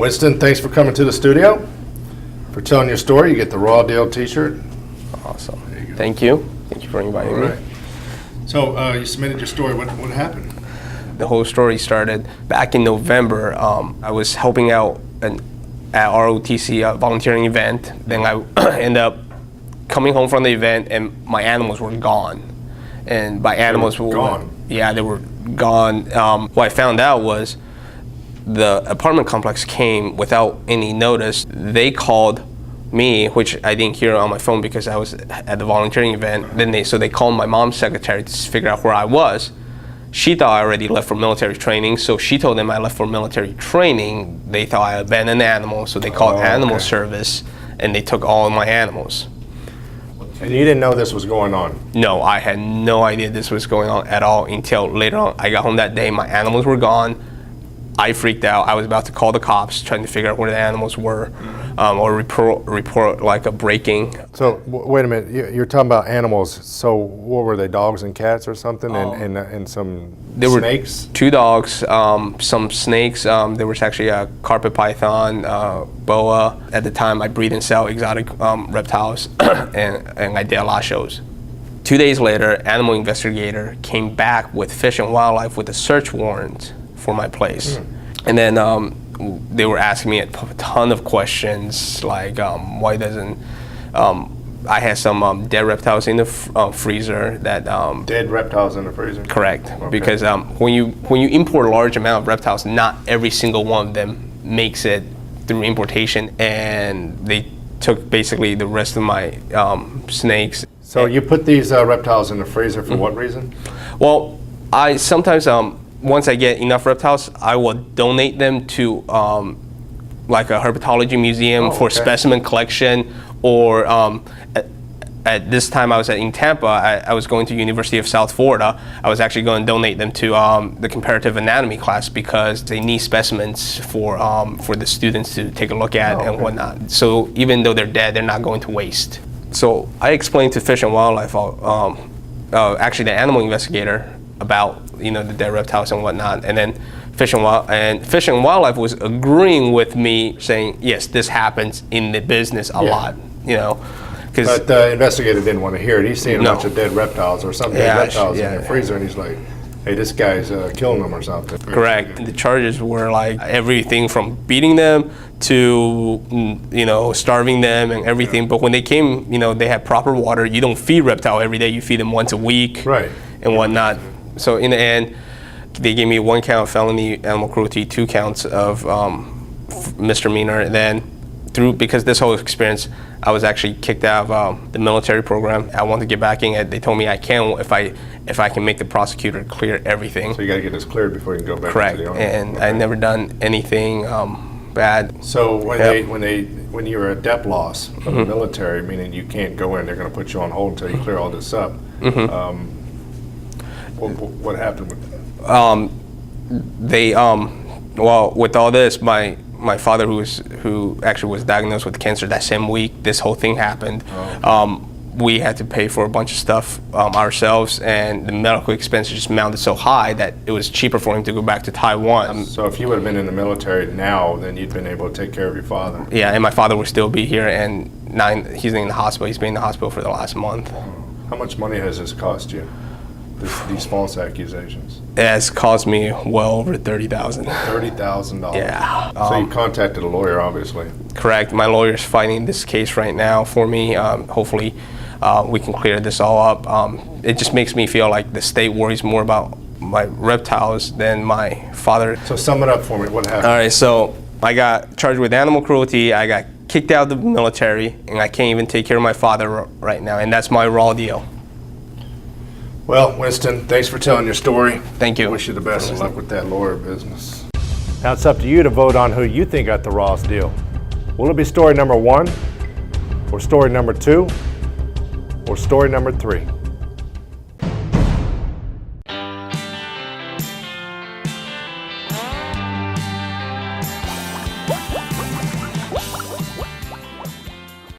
Winston, thanks for coming to the studio. For telling your story, you get the Raw Deal t-shirt. Awesome. Thank you. Thank you for inviting me. So you submitted your story. What happened? The whole story started back in November. I was helping out at ROTC, a volunteering event. Then I ended up coming home from the event and my animals were gone. And by animals, they were gone? Yeah, they were gone. What I found out was the apartment complex came without any notice. They called me, which I didn't hear on my phone because I was at the volunteering event. Then they called my mom's secretary to figure out where I was. She thought I already left for military training, so she told them I left for military training. They thought I abandoned the animals, so they called animal service and they took all of my animals. And you didn't know this was going on? No, I had no idea this was going on at all until later on. I got home that day, my animals were gone. I freaked out. I was about to call the cops, trying to figure out where the animals were, or report like a breaking. So wait a minute, you're talking about animals. So what were they, dogs and cats or something, and some there snakes? Were 2 dogs, some snakes. There was actually a carpet python, boa. At the time, I breed and sell exotic reptiles, and I did a lot of shows. 2 days later, animal investigator came back with Fish and Wildlife with a search warrant for my place. And then they were asking me a ton of questions, like why doesn't, I had some dead reptiles in the freezer that... Dead reptiles in the freezer? Correct, okay. Because when you import a large amount of reptiles, not every single one of them makes it through importation, and they took basically the rest of my snakes. So you put these reptiles in the freezer for what reason? Well, I sometimes, once I get enough reptiles, I will donate them to like a herpetology museum for specimen collection, or at this time I was in Tampa, I was going to University of South Florida. I was actually going to donate them to the comparative anatomy class because they need specimens for the students to take a look at and whatnot. So even though they're dead, they're not going to waste. So I explained to Fish and Wildlife, actually the animal investigator, about the dead reptiles and whatnot, and then Fish and Wildlife was agreeing with me, saying yes, this happens in the business a lot, But the investigator didn't want to hear it. He's seeing a bunch of dead reptiles or some dead reptiles in the freezer, and he's like, hey, this guy's killing them or something. Correct. The charges were like everything from beating them to starving them and everything. But when they came, they had proper water. You don't feed reptile every day. You feed them once a week, and whatnot. So in the end, they gave me 1 count of felony animal cruelty, 2 counts of misdemeanor. And then because this whole experience, I was actually kicked out of the military program. I wanted to get back in it. They told me I can if I can make the prosecutor clear everything. So you got to get this cleared before you can go back. Correct. To the army. And I never done anything bad. So when you were at DEP loss from the military, meaning you can't go in, they're going to put you on hold until you clear all this up. What happened with that? Well, with all this, my father, who actually was diagnosed with cancer that same week this whole thing happened, we had to pay for a bunch of stuff ourselves, and the medical expenses just mounted so high that it was cheaper for him to go back to Taiwan. So if you would have been in the military now, then you'd been able to take care of your father. Yeah, and my father would still be here, and he's in the hospital. He's been in the hospital for the last month. How much money has this cost you? These false accusations? It has cost me well over $30,000. $30,000? Yeah. So you contacted a lawyer, obviously. Correct. My lawyer's fighting this case right now for me. Hopefully we can clear this all up. It just makes me feel like the state worries more about my reptiles than my father. So sum it up for me. What happened? All right, so I got charged with animal cruelty. I got kicked out of the military, and I can't even take care of my father right now, and that's my raw deal. Well, Winston, thanks for telling your story. Thank you. I wish you the best of luck with that lawyer business. Now it's up to you to vote on who you think got the rawest deal. Will it be story number 1, or story number 2, or story number 3?